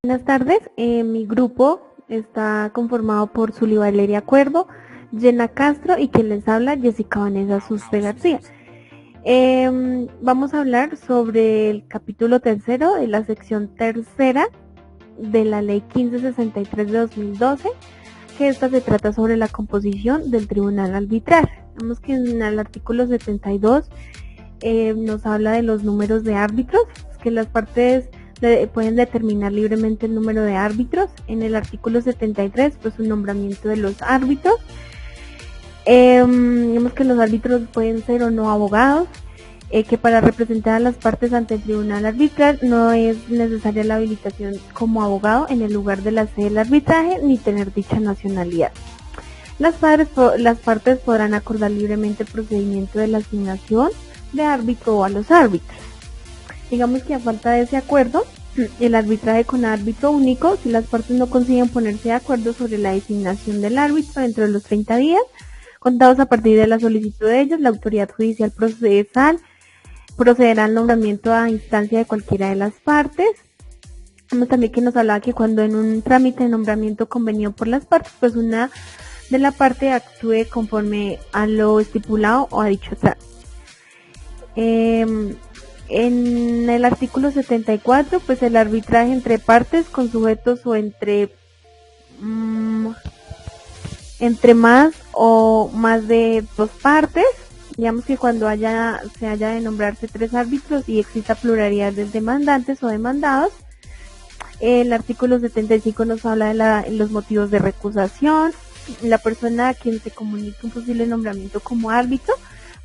Buenas tardes, mi grupo está conformado por Zuli Valeria Cuervo, Jenna Castro y quien les habla, Jessica Vanessa Suspe García. Vamos a hablar sobre el capítulo tercero de la sección tercera de la ley 1563 de 2012, que esta se trata sobre la composición del tribunal arbitral. Vemos que en el artículo 72 nos habla de los números de árbitros, que las partes pueden determinar libremente el número de árbitros. En el artículo 73, pues un nombramiento de los árbitros. Vemos que los árbitros pueden ser o no abogados, que para representar a las partes ante el tribunal arbitral no es necesaria la habilitación como abogado en el lugar de la sede del arbitraje ni tener dicha nacionalidad. Las partes podrán acordar libremente el procedimiento de la asignación de árbitro o a los árbitros. Digamos que a falta de ese acuerdo, el arbitraje con árbitro único, si las partes no consiguen ponerse de acuerdo sobre la designación del árbitro dentro de los 30 días, contados a partir de la solicitud de ellos, la autoridad judicial procesal procederá al nombramiento a instancia de cualquiera de las partes. Vemos también que nos hablaba que cuando en un trámite de nombramiento convenido por las partes, pues una de la parte actúe conforme a lo estipulado o a dicho trámite. En el artículo 74, pues el arbitraje entre partes con sujetos o entre más o más de dos partes. Digamos que cuando se haya de nombrarse tres árbitros y exista pluralidad de demandantes o demandados. El artículo 75 nos habla de los motivos de recusación. La persona a quien se comunique un posible nombramiento como árbitro,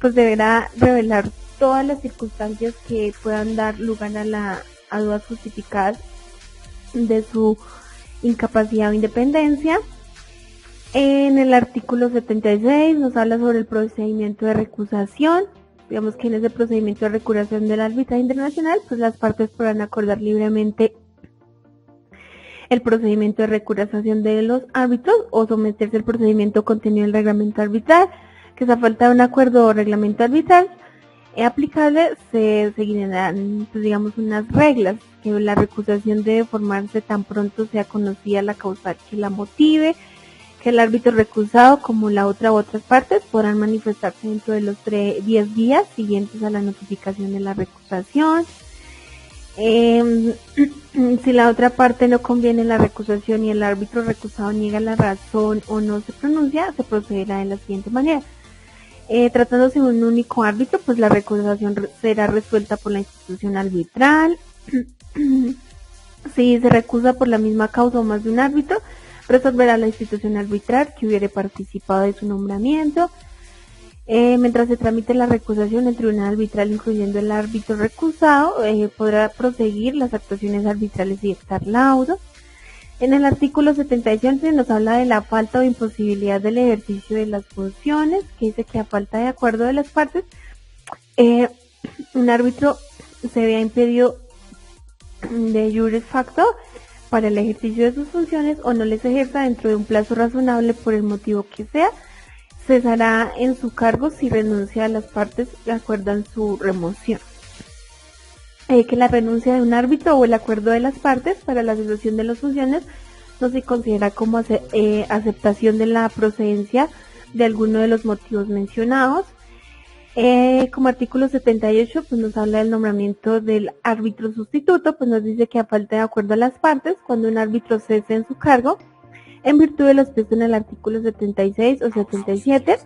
pues deberá revelar todas las circunstancias que puedan dar lugar a dudas justificadas de su incapacidad o independencia. En el artículo 76 nos habla sobre el procedimiento de recusación. Digamos que en ese procedimiento de recusación del arbitraje internacional, pues las partes podrán acordar libremente el procedimiento de recusación de los árbitros o someterse al procedimiento contenido en el reglamento arbitral, que es a falta de un acuerdo o reglamento arbitral aplicable, se seguirán, pues, digamos, unas reglas, que la recusación debe formarse tan pronto sea conocida la causa que la motive, que el árbitro recusado como la otra u otras partes podrán manifestarse dentro de los 10 días siguientes a la notificación de la recusación. Si la otra parte no conviene la recusación y el árbitro recusado niega la razón o no se pronuncia, se procederá de la siguiente manera. Tratándose de un único árbitro, pues la recusación será resuelta por la institución arbitral. Si se recusa por la misma causa o más de un árbitro, resolverá la institución arbitral que hubiere participado de su nombramiento. Mientras se tramite la recusación, el tribunal arbitral, incluyendo el árbitro recusado, podrá proseguir las actuaciones arbitrales y dictar laudos. En el artículo 77 nos habla de la falta o imposibilidad del ejercicio de las funciones, que dice que a falta de acuerdo de las partes, un árbitro se vea impedido de jure facto para el ejercicio de sus funciones o no les ejerza dentro de un plazo razonable por el motivo que sea, cesará en su cargo si renuncia a las partes que acuerdan su remoción. Que la renuncia de un árbitro o el acuerdo de las partes para la cesación de las funciones no se considera como aceptación de la procedencia de alguno de los motivos mencionados. Como artículo 78, pues nos habla del nombramiento del árbitro sustituto, pues nos dice que a falta de acuerdo a las partes, cuando un árbitro cese en su cargo, en virtud de los textos en el artículo 76 o 77,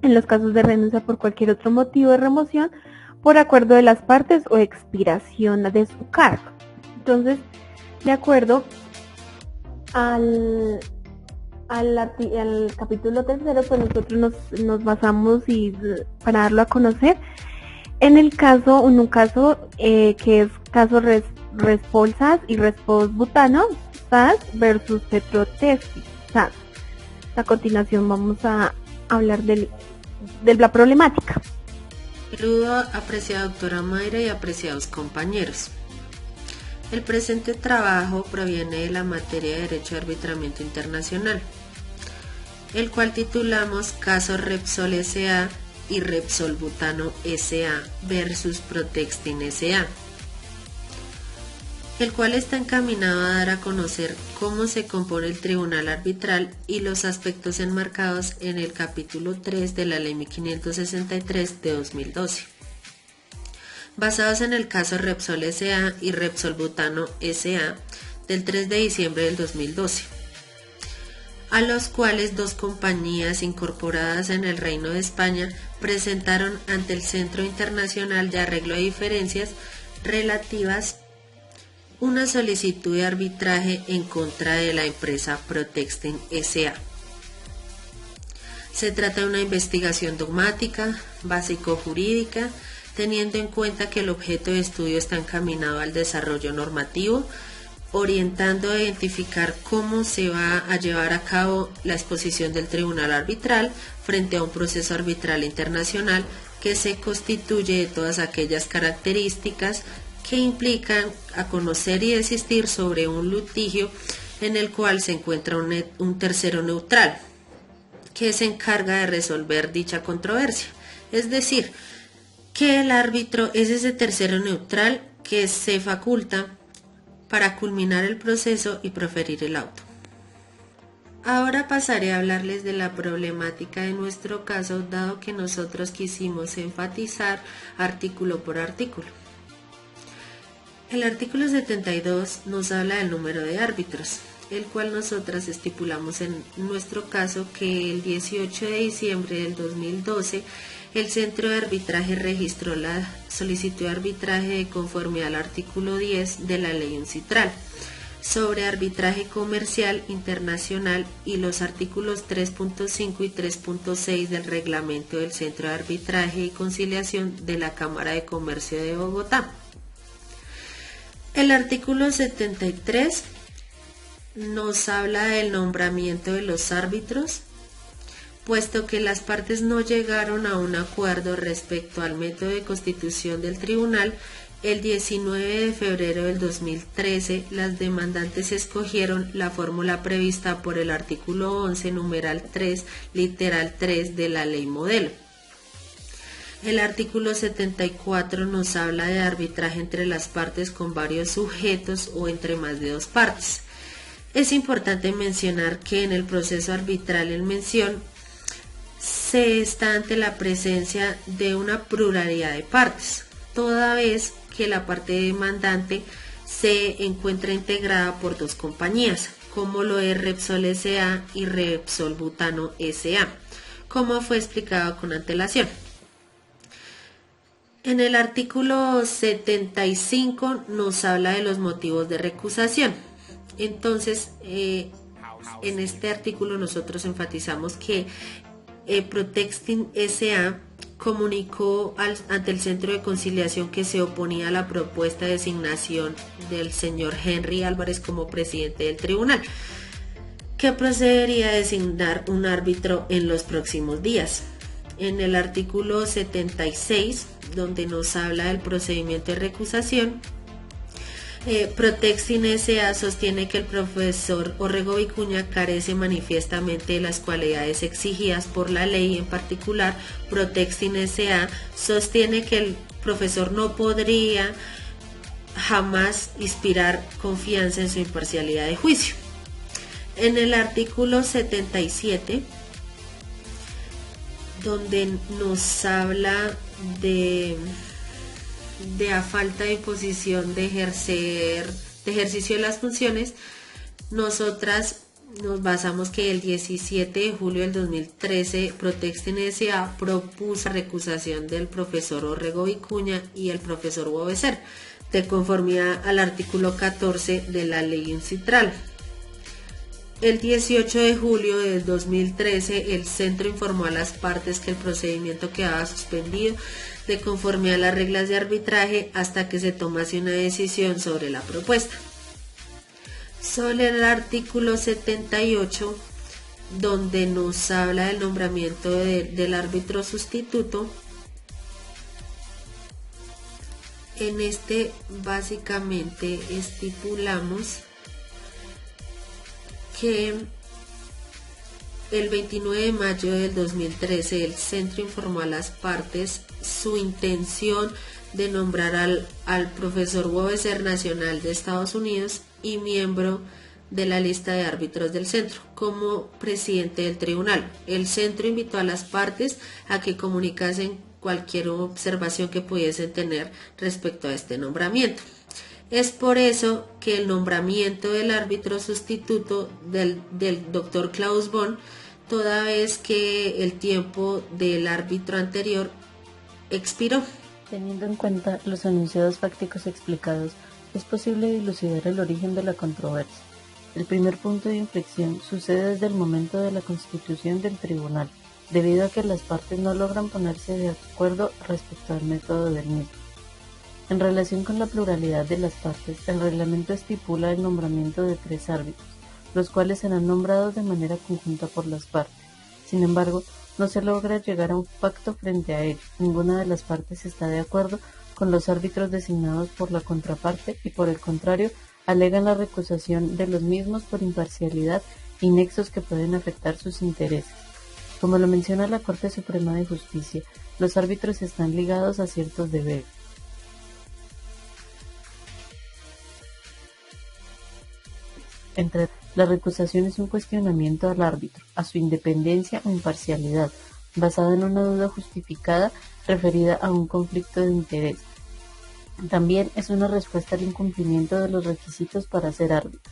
en los casos de renuncia por cualquier otro motivo de remoción, por acuerdo de las partes o expiración de su cargo. Entonces, de acuerdo al capítulo tercero, pues nosotros nos basamos para darlo a conocer en un caso que es caso Respolsas y Respos-Butano SAS versus Petrotextil SAS. A continuación vamos a hablar de la problemática. Saludo, apreciada doctora Mayra y apreciados compañeros. El presente trabajo proviene de la materia de Derecho de Arbitramiento Internacional, el cual titulamos Caso Repsol S.A. y Repsol Butano S.A. versus Protextin S.A., el cual está encaminado a dar a conocer cómo se compone el tribunal arbitral y los aspectos enmarcados en el capítulo 3 de la Ley 1563 de 2012. Basados en el caso Repsol S.A. y Repsol Butano S.A. del 3 de diciembre del 2012, a los cuales dos compañías incorporadas en el Reino de España presentaron ante el Centro Internacional de Arreglo de Diferencias Relativas una solicitud de arbitraje en contra de la empresa Protextin S.A. Se trata de una investigación dogmática, básico-jurídica, teniendo en cuenta que el objeto de estudio está encaminado al desarrollo normativo, orientando a identificar cómo se va a llevar a cabo la exposición del tribunal arbitral frente a un proceso arbitral internacional que se constituye de todas aquellas características que implican a conocer y desistir sobre un litigio en el cual se encuentra un tercero neutral que se encarga de resolver dicha controversia. Es decir, que el árbitro es ese tercero neutral que se faculta para culminar el proceso y proferir el auto. Ahora pasaré a hablarles de la problemática de nuestro caso, dado que nosotros quisimos enfatizar artículo por artículo. El artículo 72 nos habla del número de árbitros, el cual nosotras estipulamos en nuestro caso que el 18 de diciembre del 2012 el Centro de Arbitraje registró la solicitud de arbitraje de conformidad al artículo 10 de la Ley UNCITRAL sobre arbitraje comercial internacional y los artículos 3.5 y 3.6 del reglamento del Centro de Arbitraje y Conciliación de la Cámara de Comercio de Bogotá. El artículo 73 nos habla del nombramiento de los árbitros, puesto que las partes no llegaron a un acuerdo respecto al método de constitución del tribunal. El 19 de febrero del 2013, las demandantes escogieron la fórmula prevista por el artículo 11, numeral 3, literal 3 de la ley modelo. El artículo 74 nos habla de arbitraje entre las partes con varios sujetos o entre más de dos partes. Es importante mencionar que en el proceso arbitral en mención se está ante la presencia de una pluralidad de partes, toda vez que la parte demandante se encuentra integrada por dos compañías, como lo es Repsol S.A. y Repsol Butano S.A., como fue explicado con antelación. En el artículo 75 nos habla de los motivos de recusación. Entonces, en este artículo nosotros enfatizamos que Protextin S.A. comunicó ante el Centro de Conciliación que se oponía a la propuesta de designación del señor Henry Álvarez como presidente del tribunal, que procedería a designar un árbitro en los próximos días. En el artículo 76, donde nos habla del procedimiento de recusación, Protextin S.A. sostiene que el profesor Orrego Vicuña carece manifiestamente de las cualidades exigidas por la ley. En particular, Protextin S.A. sostiene que el profesor no podría jamás inspirar confianza en su imparcialidad de juicio. En el artículo 77, donde nos habla de a falta de posición de ejercicio de las funciones, nosotras nos basamos que el 17 de julio del 2013 Protextin S.A. propuso la recusación del profesor Orrego Vicuña y el profesor Wobeser de conformidad al artículo 14 de la ley UNCITRAL. El 18 de julio del 2013 el centro informó a las partes que el procedimiento quedaba suspendido de conformidad a las reglas de arbitraje hasta que se tomase una decisión sobre la propuesta. Sobre el artículo 78, donde nos habla del nombramiento del árbitro sustituto, en este básicamente estipulamos que el 29 de mayo del 2013 el centro informó a las partes su intención de nombrar al profesor Wobeser nacional de Estados Unidos y miembro de la lista de árbitros del centro como presidente del tribunal. El centro invitó a las partes a que comunicasen cualquier observación que pudiesen tener respecto a este nombramiento. Es por eso que el nombramiento del árbitro sustituto del doctor Klaus Bonn, toda vez que el tiempo del árbitro anterior expiró. Teniendo en cuenta los enunciados fácticos explicados, es posible dilucidar el origen de la controversia. El primer punto de inflexión sucede desde el momento de la constitución del tribunal, debido a que las partes no logran ponerse de acuerdo respecto al método del mismo. En relación con la pluralidad de las partes, el reglamento estipula el nombramiento de 3 árbitros, los cuales serán nombrados de manera conjunta por las partes. Sin embargo, no se logra llegar a un pacto frente a ello. Ninguna de las partes está de acuerdo con los árbitros designados por la contraparte y, por el contrario, alegan la recusación de los mismos por imparcialidad y nexos que pueden afectar sus intereses. Como lo menciona la Corte Suprema de Justicia, los árbitros están ligados a ciertos deberes. Entre la recusación es un cuestionamiento al árbitro, a su independencia o imparcialidad, basada en una duda justificada referida a un conflicto de interés. También es una respuesta al incumplimiento de los requisitos para ser árbitro.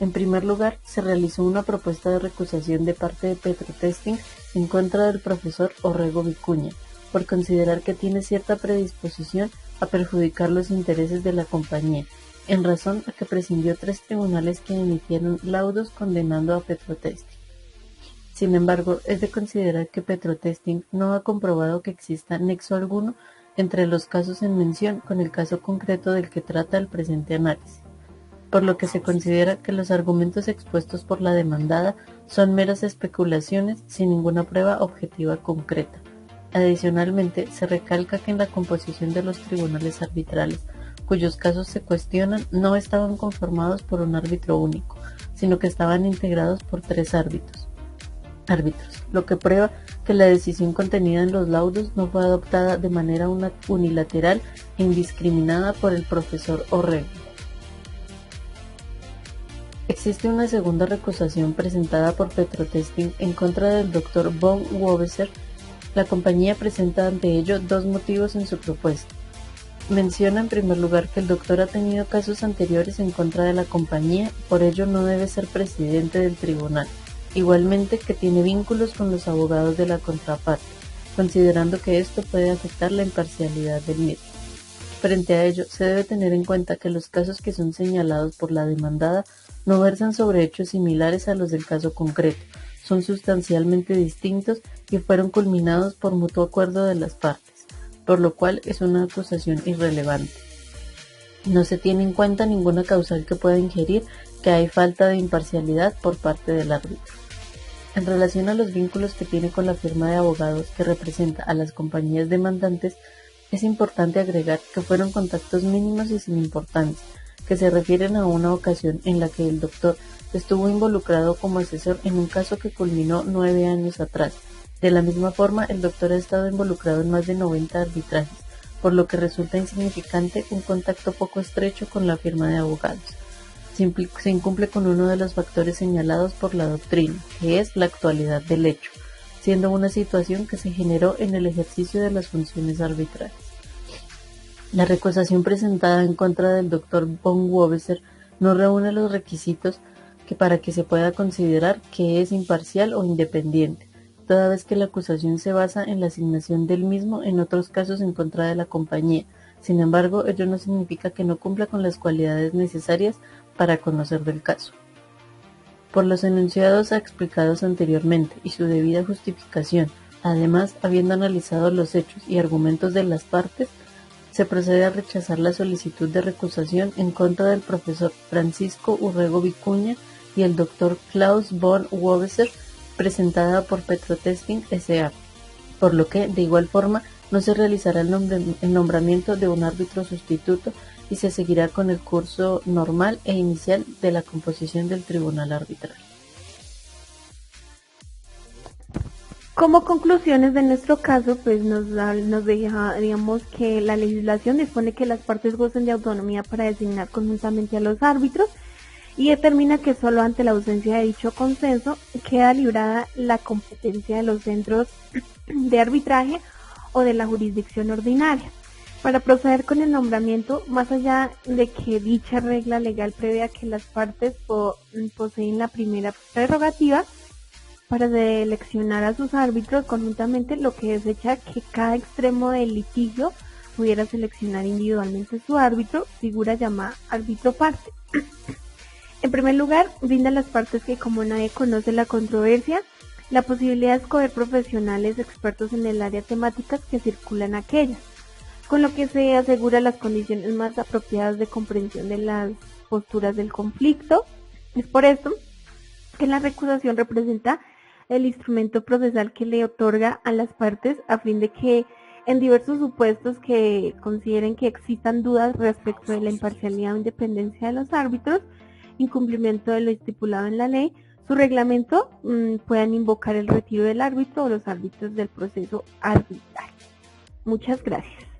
En primer lugar, se realizó una propuesta de recusación de parte de Petrotesting en contra del profesor Orrego Vicuña, por considerar que tiene cierta predisposición a perjudicar los intereses de la compañía, en razón a que prescindió 3 tribunales que emitieron laudos condenando a Petrotesting. Sin embargo, es de considerar que Petrotesting no ha comprobado que exista nexo alguno entre los casos en mención con el caso concreto del que trata el presente análisis, por lo que se considera que los argumentos expuestos por la demandada son meras especulaciones sin ninguna prueba objetiva concreta. Adicionalmente, se recalca que en la composición de los tribunales arbitrales, cuyos casos se cuestionan, no estaban conformados por un árbitro único, sino que estaban integrados por 3 árbitros, lo que prueba que la decisión contenida en los laudos no fue adoptada de manera unilateral e indiscriminada por el profesor Orrego. Existe una segunda recusación presentada por Petrotesting en contra del Dr. von Wobeser. La compañía presenta ante ello 2 motivos en su propuesta. Menciona en primer lugar que el doctor ha tenido casos anteriores en contra de la compañía y por ello no debe ser presidente del tribunal. Igualmente que tiene vínculos con los abogados de la contraparte, considerando que esto puede afectar la imparcialidad del mismo. Frente a ello, se debe tener en cuenta que los casos que son señalados por la demandada no versan sobre hechos similares a los del caso concreto, son sustancialmente distintos y fueron culminados por mutuo acuerdo de las partes, por lo cual es una acusación irrelevante. No se tiene en cuenta ninguna causal que pueda ingerir que hay falta de imparcialidad por parte del árbitro. En relación a los vínculos que tiene con la firma de abogados que representa a las compañías demandantes, es importante agregar que fueron contactos mínimos y sin importancia, que se refieren a una ocasión en la que el doctor estuvo involucrado como asesor en un caso que culminó 9 años atrás. De la misma forma, el doctor ha estado involucrado en más de 90 arbitrajes, por lo que resulta insignificante un contacto poco estrecho con la firma de abogados. Se incumple con uno de los factores señalados por la doctrina, que es la actualidad del hecho, siendo una situación que se generó en el ejercicio de las funciones arbitrales. La recusación presentada en contra del Dr. von Wobeser no reúne los requisitos que para que se pueda considerar que es imparcial o independiente, toda vez que la acusación se basa en la asignación del mismo en otros casos en contra de la compañía. Sin embargo, ello no significa que no cumpla con las cualidades necesarias para conocer del caso. Por los enunciados explicados anteriormente y su debida justificación, además, habiendo analizado los hechos y argumentos de las partes, se procede a rechazar la solicitud de recusación en contra del profesor Francisco Urrego Vicuña y el Dr. Klaus von Wobeser, presentada por Petrotesting S.A., por lo que, de igual forma, no se realizará el nombramiento de un árbitro sustituto y se seguirá con el curso normal e inicial de la composición del tribunal arbitral. Como conclusiones de nuestro caso, pues nos deja, digamos, que la legislación dispone que las partes gocen de autonomía para designar conjuntamente a los árbitros y determina que solo ante la ausencia de dicho consenso queda librada la competencia de los centros de arbitraje o de la jurisdicción ordinaria. Para proceder con el nombramiento, más allá de que dicha regla legal prevea que las partes poseen la primera prerrogativa para seleccionar a sus árbitros conjuntamente, lo que desecha que cada extremo del litigio pudiera seleccionar individualmente su árbitro, figura llamada árbitro parte. En primer lugar, brinda a las partes que, como nadie conoce la controversia, la posibilidad de escoger profesionales expertos en el área temáticas que circulan aquellas, con lo que se asegura las condiciones más apropiadas de comprensión de las posturas del conflicto. Es por esto que la recusación representa el instrumento procesal que le otorga a las partes a fin de que en diversos supuestos que consideren que existan dudas respecto de la imparcialidad o independencia de los árbitros, incumplimiento de lo estipulado en la ley, su reglamento, puedan invocar el retiro del árbitro o los árbitros del proceso arbitral. Muchas gracias.